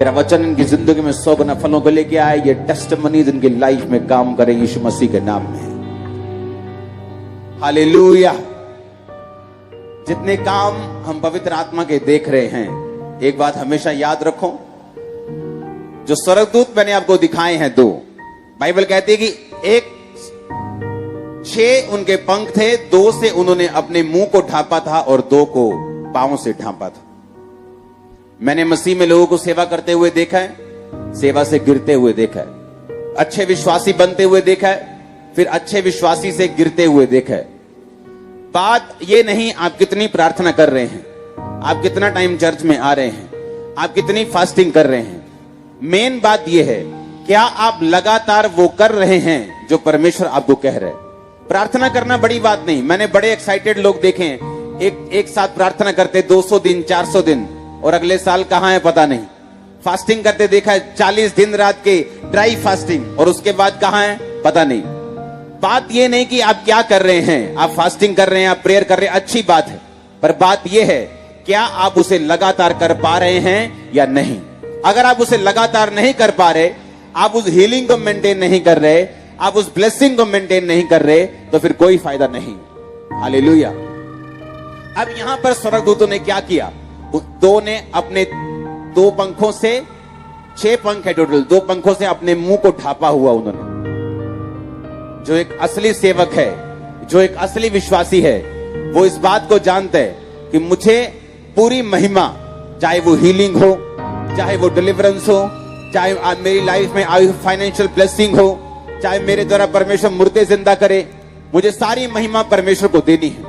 मेरा वचन इनकी जिंदगी में 100 गुना फलों को लेके आए। ये टेस्टिमनीज इनकी लाइफ में काम करें यीशु मसीह के नाम में। हालेलुया। जितने काम हम पवित्र आत्मा के देख रहे हैं, एक बात हमेशा याद रखो, जो स्वर्गदूत मैंने आपको दिखाए हैं 2, बाइबल कहती है कि 6 उनके पंख थे, 2 से उन्होंने अपने मुंह को ढांपा था और 2 को पांव से ढांपा था। मैंने मसीह में लोगों को सेवा करते हुए देखा है, सेवा से गिरते हुए देखा है, अच्छे विश्वासी बनते हुए देखा है, फिर अच्छे विश्वासी से गिरते हुए देखा है। बात ये नहीं आप कितनी प्रार्थना कर रहे हैं, आप कितना टाइम चर्च में आ रहे हैं, आप कितनी फास्टिंग कर रहे हैं। मेन बात यह है, क्या आप लगातार वो कर रहे हैं जो परमेश्वर आपको कह रहे हैं। प्रार्थना करना बड़ी बात नहीं। मैंने बड़े एक्साइटेड लोग देखे हैं, एक साथ प्रार्थना करते 200 दिन 400 दिन और अगले साल कहां है पता नहीं। फास्टिंग करते देखा है 40 दिन रात के ड्राई फास्टिंग, और उसके बाद कहां है पता नहीं। बात यह नहीं कि आप क्या कर रहे हैं, आप फास्टिंग कर रहे हैं, आप प्रेयर कर रहे हैं, अच्छी बात है, पर बात यह है क्या आप उसे लगातार कर पा रहे हैं या नहीं। अगर आप उसे लगातार नहीं कर पा रहे, आप उस हीलिंग को मेंटेन नहीं कर रहे, आप उस ब्लेसिंग को मेंटेन नहीं कर रहे, तो फिर कोई फायदा नहीं। हालेलुया। अब यहां पर स्वर्गदूतों ने क्या किया, 2 ने अपने 2 पंखों से, 6 पंख है टोटल, 2 पंखों से अपने मुंह को ढांपा हुआ उन्होंने। जो एक असली सेवक है, जो एक असली विश्वासी है, वो इस बात को जानता है कि मुझे पूरी महिमा, चाहे वो हीलिंग हो, चाहे वो डिलीवरेंस हो, चाहे मेरी लाइफ में आई फाइनेंशियल ब्लेसिंग हो, चाहे मेरे द्वारा परमेश्वर मुर्दे जिंदा करे, मुझे सारी महिमा परमेश्वर को देनी है।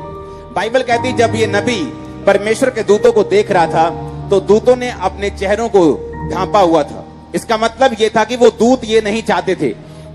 बाइबल कहती जब ये नबी परमेश्वर के दूतों को देख रहा था, तो दूतों ने अपने चेहरों को ढांपा हुआ था। इसका मतलब ये था कि वो दूत ये नहीं चाहते थे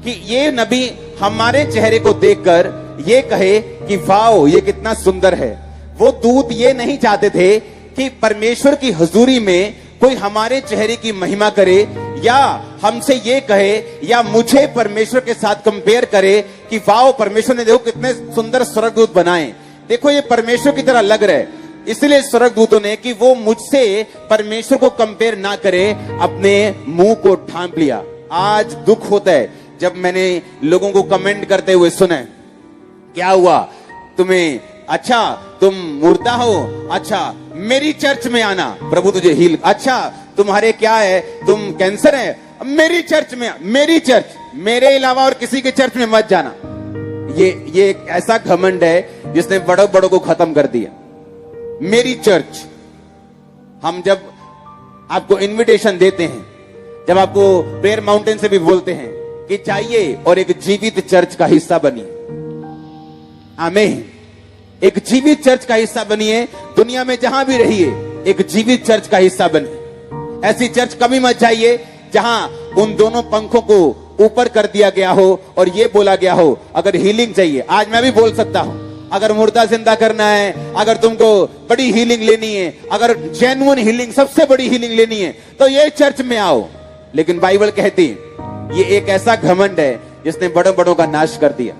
कि ये नबी हमारे चेहरे को देखकर ये कहे कि वाओ ये कितना सुंदर है। वो दूत ये नहीं चाहते थे कि परमेश्वर की हुजूरी में कोई हमारे चेहरे की महिमा करे, या हमसे ये कहे, या मुझे परमेश्वर के साथ कंपेयर करे कि वाओ परमेश्वर ने देखो कितने सुंदर स्वर्गदूत बनाए, देखो ये परमेश्वर की तरह लग रहा है। इसलिए स्वर्गदूतों ने कि वो मुझसे परमेश्वर को कंपेयर ना करे, अपने मुंह को ढांप लिया। आज दुख होता है जब मैंने लोगों को कमेंट करते हुए सुना, क्या हुआ तुम्हें, अच्छा तुम मुर्दा हो, अच्छा मेरी चर्च में आना, प्रभु तुझे हील, अच्छा तुम्हारे क्या है, तुम कैंसर है, मेरी चर्च में, मेरी चर्च, मेरे अलावा और किसी के चर्च में मत जाना। ये एक ऐसा घमंड है जिसने बड़ों बड़ों को खत्म कर दिया। मेरी चर्च। हम जब आपको इनविटेशन देते हैं, जब आपको प्रेयर माउंटेन से भी बोलते हैं कि चाहिए और एक जीवित चर्च का हिस्सा बनिए, आमीन, एक जीवित चर्च का हिस्सा बनिए। दुनिया में जहां भी रहिए एक जीवित चर्च का हिस्सा बनिए। ऐसी चर्च कभी मत जाइए जहां उन दोनों पंखों को ऊपर कर दिया गया हो और ये बोला गया हो अगर हीलिंग चाहिए, आज मैं भी बोल सकता हूं, अगर मुर्दा जिंदा करना है, अगर तुमको बड़ी हीलिंग लेनी है, अगर जेन्युइन हीलिंग, सबसे बड़ी हीलिंग लेनी है, तो ये चर्च में आओ। लेकिन बाइबल कहती ये एक ऐसा घमंड है जिसने बड़ों बड़ों का नाश कर दिया।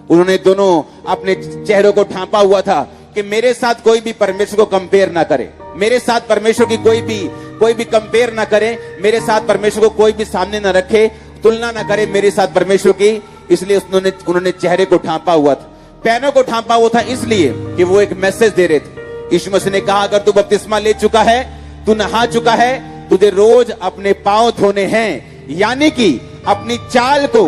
उन्होंने दोनों अपने चेहरों को ढांपा हुआ था कि मेरे साथ कोई भी परमेश्वर को कंपेयर ना करे, मेरे साथ परमेश्वर की कोई भी कंपेयर ना करे, मेरे साथ परमेश्वर को कोई भी सामने ना रखे, तुलना ना करे मेरे साथ परमेश्वर की। इसलिए उन्होंने चेहरे को ढांपा हुआ था, पैरों को ढांपा हुआ था, इसलिए कि वो एक मैसेज दे रहे थे। यीशु मसीह ने कहा अगर तू बपतिस्मा ले चुका है, तू नहा चुका है, तुझे रोज अपने पांव धोने हैं, यानी कि अपनी चाल को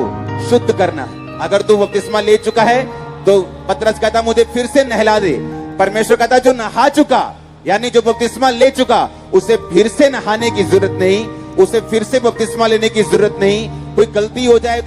शुद्ध करना। अगर तू बपतिस्मा ले चुका है तो पतरस कहता मुझे फिर से नहला दे। परमेश्वर कहता जो नहा चुका, यानी जो बपतिस्मा ले चुका, उसे फिर से नहाने की जरूरत नहीं, उसे फिर से बपतिस्मा लेने की जरूरत नहीं। कोई गलती हो जाए,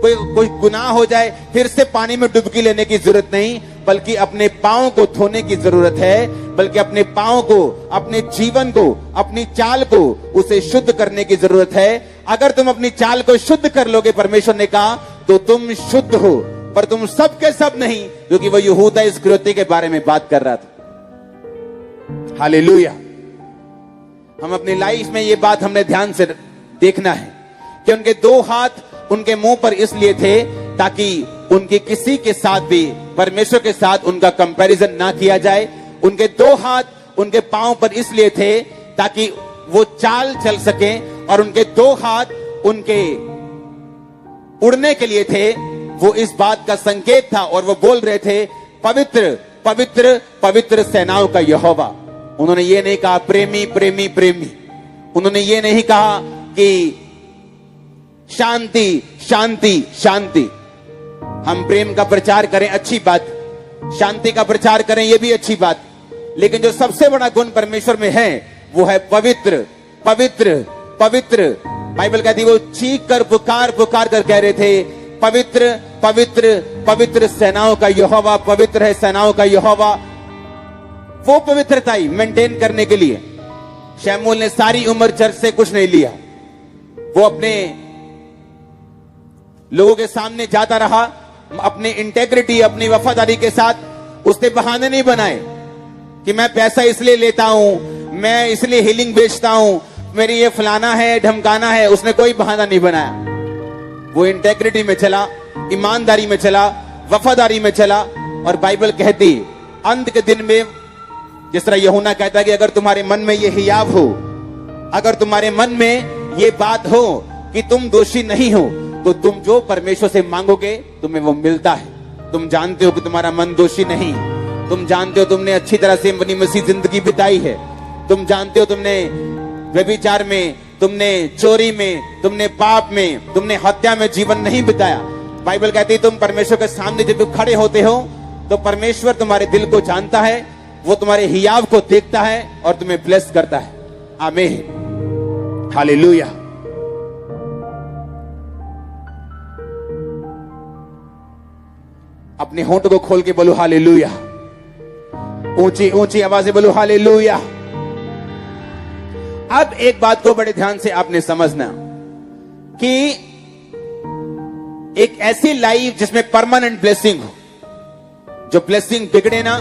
कोई गुनाह हो जाए, फिर से पानी में डुबकी लेने की जरूरत नहीं, बल्कि अपने पांव को धोने की जरूरत है, बल्कि अपने पांव को, अपने जीवन को, अपनी चाल को उसे शुद्ध करने की जरूरत है। अगर तुम अपनी चाल को शुद्ध कर लोगे, परमेश्वर ने कहा, तो तुम शुद्ध हो, पर तुम सब के सब नहीं, क्योंकि वो यहूदा इस्करियोती के बारे में बात कर रहा था। हालेलुया। हम अपनी लाइफ में ये बात हमने ध्यान से देखना है कि उनके 2 हाथ उनके मुंह पर इसलिए थे ताकि उनके किसी के साथ भी परमेश्वर के साथ उनका कंपैरिजन ना किया जाए। उनके 2 हाथ उनके पांव पर इसलिए थे ताकि वो चाल चल सके, और उनके 2 हाथ उनके उड़ने के लिए थे, वो इस बात का संकेत था। और वो बोल रहे थे, पवित्र पवित्र पवित्र सेनाओं का यहोवा। उन्होंने ये नहीं कहा प्रेमी प्रेमी प्रेमी, उन्होंने ये नहीं कहा कि शांति शांति शांति। हम प्रेम का प्रचार करें, अच्छी बात, शांति का प्रचार करें, यह भी अच्छी बात, लेकिन जो सबसे बड़ा गुण परमेश्वर में है वो है पवित्र पवित्र पवित्र। बाइबल कहती है वो चीख कर पुकार पुकार कर कह रहे थे, पवित्र पवित्र पवित्र सेनाओं का यहोवा, पवित्र है सेनाओं का यहोवा। वो पवित्रता ही मेंटेन करने के लिए शमूएल ने सारी उम्र चर्च से कुछ नहीं लिया। वो अपने लोगों के सामने जाता रहा, अपनी इंटेग्रिटी, अपनी वफादारी के साथ। उसने बहाने नहीं बनाए कि मैं पैसा इसलिए लेता हूं, मैं इसलिए हीलिंग बेचता हूं, मेरी ये फलाना है ढमकाना है। उसने कोई बहाना नहीं बनाया। वो इंटेग्रिटी में चला, ईमानदारी में चला, वफादारी में चला। और बाइबल कहती अंत के दिन में, जिस तरह यूहन्ना कहता है कि अगर तुम्हारे मन में ये हियाव हो, अगर तुम्हारे मन में ये बात हो कि तुम दोषी नहीं हो, तो तुम जो परमेश्वर से मांगोगे तुम्हें वो मिलता है। तुम जानते हो कि तुम्हारा मन दोषी नहीं, तुम जानते हो तुमने अच्छी तरह से बनी मसीह जिंदगी बिताई है, तुम जानते हो तुमने व्यभिचार में, तुमने चोरी में, तुमने पाप में, तुमने हत्या में जीवन नहीं बिताया। बाइबल कहती है तुम परमेश्वर के सामने जब खड़े होते हो तो परमेश्वर तुम्हारे दिल को जानता है, वो तुम्हारे हियाव को देखता है और तुम्हें ब्लेस करता है। आमीन, हालेलुया। अपने होंठ को खोल के बोलो हालेलुया, ऊंची ऊंची आवाज से बोलो हालेलुया। अब एक बात को बड़े ध्यान से आपने समझना कि एक ऐसी लाइफ जिसमें परमानेंट ब्लेसिंग हो, जो ब्लेसिंग बिगड़े ना,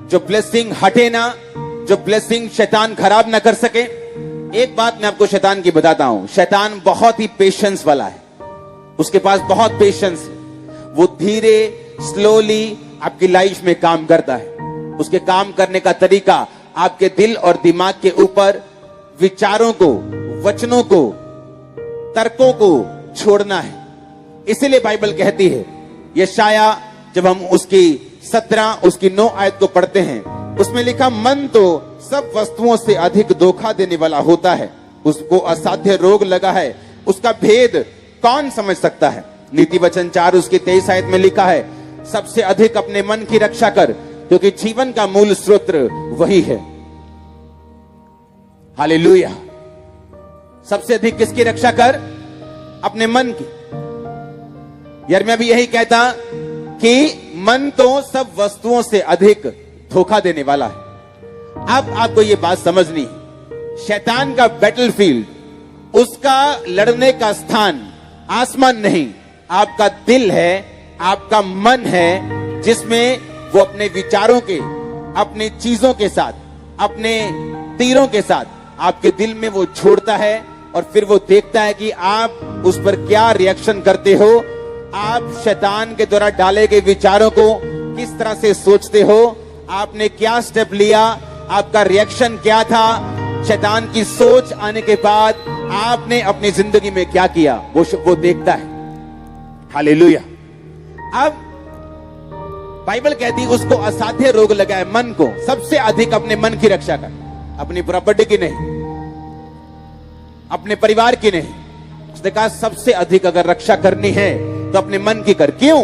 जो ब्लेसिंग हटे ना, जो ब्लेसिंग शैतान खराब ना कर सके। एक बात मैं आपको शैतान की बताता हूं, शैतान बहुत ही पेशेंस वाला है, उसके पास बहुत पेशेंस है। वो धीरे स्लोली आपकी लाइफ में काम करता है। उसके काम करने का तरीका आपके दिल और दिमाग के ऊपर विचारों को, वचनों को, तर्कों को छोड़ना है। इसीलिए बाइबल कहती है, यशाया जब हम उसकी 17 उसकी 9 आयत को पढ़ते हैं, उसमें लिखा, मन तो सब वस्तुओं से अधिक धोखा देने वाला होता है, उसको असाध्य रोग लगा है, उसका भेद कौन समझ सकता है। नीति वचन 4 उसकी 23 आयत में लिखा है, सबसे अधिक अपने मन की रक्षा कर, क्योंकि जीवन का मूल स्रोत वही है। हालेलुया। सबसे अधिक किसकी रक्षा कर? अपने मन की। यिर्मयाह भी यही कहता कि मन तो सब वस्तुओं से अधिक धोखा देने वाला है। अब आपको यह बात समझनी है, शैतान का बैटलफील्ड, उसका लड़ने का स्थान आसमान नहीं, आपका दिल है, आपका मन है, जिसमें वो अपने विचारों के, अपनी चीजों के साथ, अपने तीरों के साथ आपके दिल में वो छोड़ता है। और फिर वो देखता है कि आप उस पर क्या रिएक्शन करते हो, आप शैतान के द्वारा डाले गए विचारों को किस तरह से सोचते हो, आपने क्या स्टेप लिया, आपका रिएक्शन क्या था, शैतान की सोच आने के बाद आपने अपनी जिंदगी में क्या किया, वो देखता है। हालेलुया। अब बाइबल कहती है उसको असाध्य रोग लगा है, मन को। सबसे अधिक अपने मन की रक्षा कर, अपनी प्रॉपर्टी की नहीं, अपने परिवार की नहीं। उसने कहा सबसे अधिक अगर रक्षा करनी है तो अपने मन की कर। क्यों?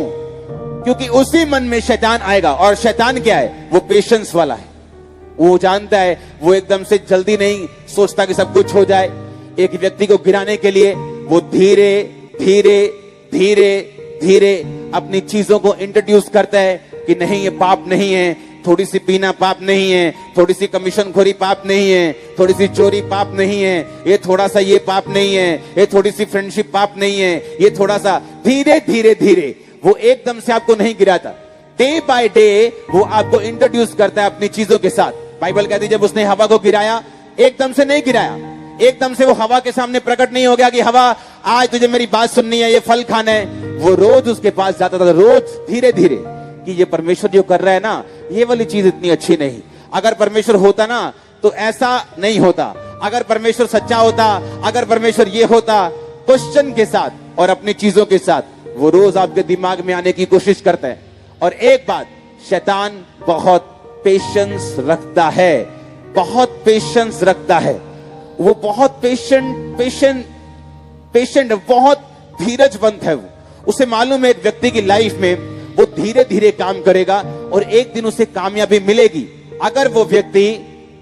क्योंकि उसी मन में शैतान आएगा। और शैतान क्या है? वो पेशेंस वाला है। वो जानता है, वो एकदम से जल्दी नहीं सोचता कि सब कुछ हो जाए। एक व्यक्ति को गिराने के लिए वो धीरे धीरे धीरे धीरे अपनी चीजों को इंट्रोड्यूस करता है कि नहीं, ये पाप नहीं है, थोड़ी सी पीना पाप नहीं है, थोड़ी सी कमीशनखोरी पाप नहीं है, थोड़ी सी चोरी पाप नहीं है, ये थोड़ा सा ये पाप नहीं है, ये थोड़ी सी फ्रेंडशिप पाप नहीं है, ये थोड़ा सा। धीरे धीरे धीरे वो एकदम से आपको नहीं गिराता, डे बाय डे वो आपको इंट्रोड्यूस करता है अपनी चीजों के साथ। बाइबल कहती है जब उसने हवा को गिराया, एकदम से नहीं गिराया, एकदम से वो हवा के सामने प्रकट नहीं हो गया कि हवा आज तुझे मेरी बात सुननी है, ये फल खाना है। वो रोज उसके पास जाता था, रोज धीरे धीरे, कि ये परमेश्वर जो कर रहा है ना, ये वाली चीज इतनी अच्छी नहीं। अगर परमेश्वर होता ना तो ऐसा नहीं होता। अगर परमेश्वर सच्चा होता, अगर परमेश्वर ये होता, क्वेश्चन के साथ और अपनी चीजों के साथ वो रोज आपके दिमाग में आने की कोशिश करता है। और एक बात, शैतान बहुत पेशेंस रखता है, बहुत पेशेंस रखता है। वो बहुत पेशेंट बहुत धीरजवंत है। उसे मालूम है एक व्यक्ति की लाइफ में वो धीरे धीरे काम करेगा और एक दिन उसे कामयाबी मिलेगी। अगर वो व्यक्ति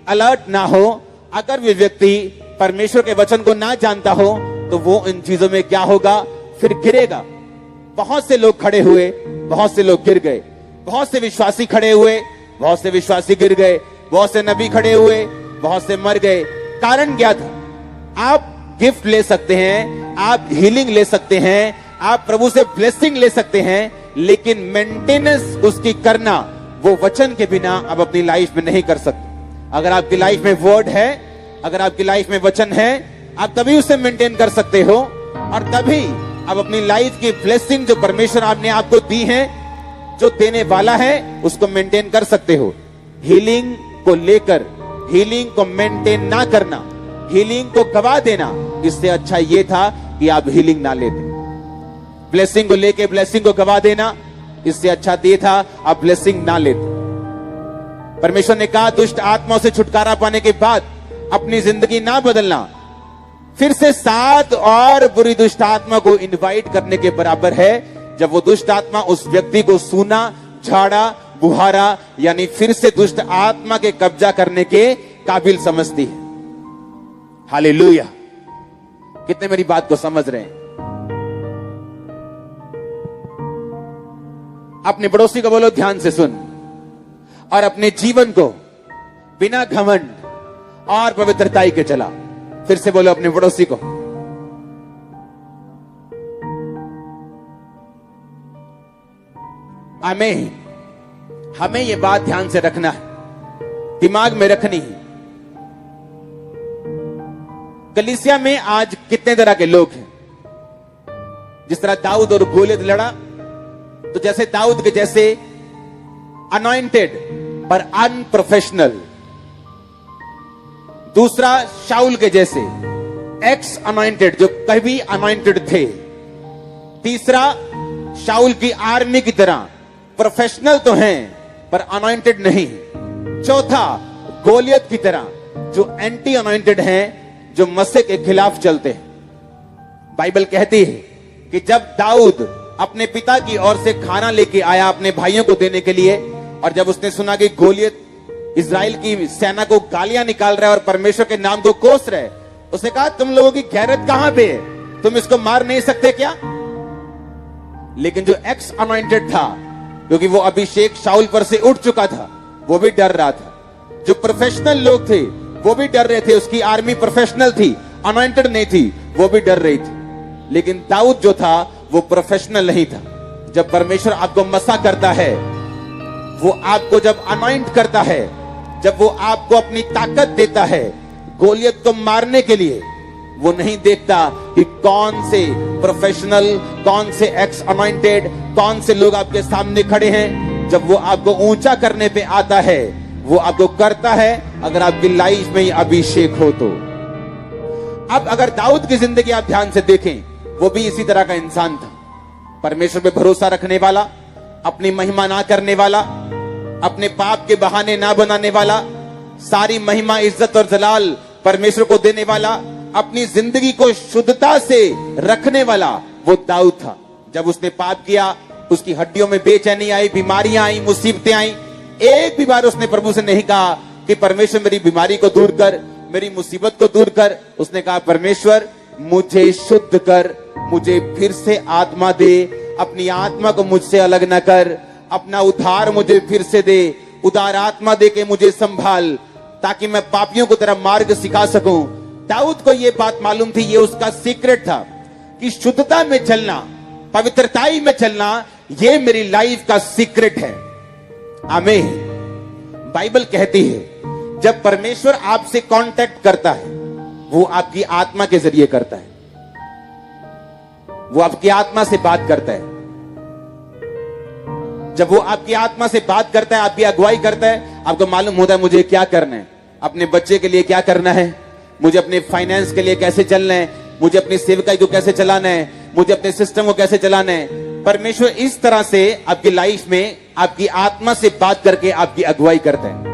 अलर्ट ना हो, अगर वो व्यक्ति परमेश्वर के वचन को ना जानता हो, तो वो इन चीजों में क्या होगा, फिर गिरेगा। बहुत से लोग खड़े हुए, बहुत से लोग गिर गए। बहुत से विश्वासी खड़े हुए, बहुत से विश्वासी गिर गए। बहुत से नबी खड़े हुए, बहुत से मर गए। कारण क्या था? आप गिफ्ट ले सकते हैं, आप हीलिंग ले सकते हैं, आप प्रभु से ब्लेसिंग ले सकते हैं, लेकिन मेंटेनेंस उसकी करना वो वचन के बिना आप अपनी लाइफ में नहीं कर सकते। अगर आपकी लाइफ में वर्ड है, अगर आपकी लाइफ में वचन है, आप तभी उसे मेंटेन कर सकते हो और तभी आप अपनी लाइफ की ब्लेसिंग जो परमेश्वर आपने आपको दी है, जो देने वाला है, उसको मेंटेन कर सकते हो। हीलिंग को लेकर हीलिंग को मेंटेन ना करना, हीलिंग को गवा देना, इससे अच्छा यह था कि आप हीलिंग ना लेते। ब्लेसिंग को लेके ब्लेसिंग को गवा देना, इससे अच्छा ये था आप ब्लेसिंग ना लेते। परमेश्वर ने कहा दुष्ट आत्माओं से छुटकारा पाने के बाद अपनी जिंदगी ना बदलना फिर से 7 और बुरी दुष्ट आत्मा को इनवाइट करने के बराबर है, जब वो दुष्ट आत्मा उस व्यक्ति को सूना, झाड़ा, बुहारा, यानी फिर से दुष्ट आत्मा के कब्जा करने के काबिल समझती है। हालेलुया! कितने मेरी बात को समझ रहे हैं? अपने पड़ोसी को बोलो ध्यान से सुन, और अपने जीवन को बिना घमंड और पवित्रताई के चला। फिर से बोलो अपने पड़ोसी को। हमें यह बात ध्यान से रखना है, दिमाग में रखनी है। कलीसिया में आज कितने तरह के लोग हैं। जिस तरह दाऊद और गोलियत लड़ा, तो जैसे दाऊद के जैसे अनॉइंटेड पर अनप्रोफेशनल, दूसरा शाउल के जैसे एक्स अनॉइंटेड जो कभी अनॉइंटेड थे, तीसरा शाउल की आर्मी की तरह प्रोफेशनल तो हैं पर अनॉइंटेड नहीं, चौथा गोलियत की तरह जो एंटी अनॉइंटेड हैं, जो मसीह के खिलाफ चलते हैं। बाइबल कहती है कि जब दाऊद अपने पिता की ओर से खाना लेके आया अपने भाइयों को देने के लिए, और जब उसने सुना कि गोलियत इजराइल की सेना को गालियां निकाल रहा है और परमेश्वर के नाम को कोस रहा है, उसने कहा तुम लोगों की गैरत कहां पे है, तुम इसको मार नहीं सकते क्या? लेकिन जो एक्स अनॉइंटेड था, क्योंकि वो अभिषेक शाउल पर से उठ चुका था, वो भी डर रहा था। जो प्रोफेशनल लोग थे वो भी डर रहे थे, उसकी आर्मी प्रोफेशनल थी, अनॉइंटेड नहीं थी, वो भी डर रही थी। लेकिन दाऊद जो था वो प्रोफेशनल नहीं था। जब परमेश्वर आपको मसा करता है, वो आपको जब अनॉइंट करता है, जब वो आपको अपनी ताकत देता है गोलियत को मारने के लिए, वो नहीं देखता कि कौन से प्रोफेशनल, कौन से एक्स अनॉइंटेड, कौन से लोग आपके सामने खड़े हैं। जब वो आपको ऊंचा करने पे आता है, वो आपको करता है अगर आपकी लाइफ में ये अभिषेक हो तो। अब अगर दाऊद की जिंदगी आप ध्यान से देखें, वो भी इसी तरह का इंसान था। परमेश्वर पे भरोसा रखने वाला, अपनी महिमा ना करने वाला, अपने पाप के बहाने ना बनाने वाला, सारी महिमा, इज्जत और जलाल परमेश्वर को देने वाला, अपनी जिंदगी को शुद्धता से रखने वाला वो दाऊद था। जब उसने पाप किया, उसकी हड्डियों में बेचैनी आई, बीमारियां आई, मुसीबतें आई। एक भी बार उसने प्रभु से नहीं कहा कि परमेश्वर मेरी बीमारी को दूर कर, मेरी मुसीबत को दूर कर। उसने कहा परमेश्वर मुझे शुद्ध कर, मुझे फिर से आत्मा दे, अपनी आत्मा को मुझसे अलग न कर, अपना उद्धार मुझे फिर से दे, उदार आत्मा दे के मुझे संभाल, ताकि मैं पापियों को तेरा मार्ग सिखा सकूं। दाऊद को यह बात मालूम थी, ये उसका सीक्रेट था कि शुद्धता में चलना, पवित्रताई में चलना, ये मेरी लाइफ का सीक्रेट है। आमीन। बाइबल कहती है जब परमेश्वर आपसे कांटेक्ट करता है, वो आपकी आत्मा के जरिए करता है, वो आपकी आत्मा से बात करता है। जब वो आपकी आत्मा से बात करता है, आपकी अगुवाई करता है, आपको मालूम होता है मुझे क्या करना है, अपने बच्चे के लिए क्या करना है, मुझे अपने फाइनेंस के लिए कैसे चलना है, मुझे अपनी सेवकाई को कैसे चलाना है, मुझे अपने सिस्टम को कैसे चलाना है। परमेश्वर इस तरह से आपकी लाइफ में आपकी आत्मा से बात करके आपकी अगुवाई करते हैं।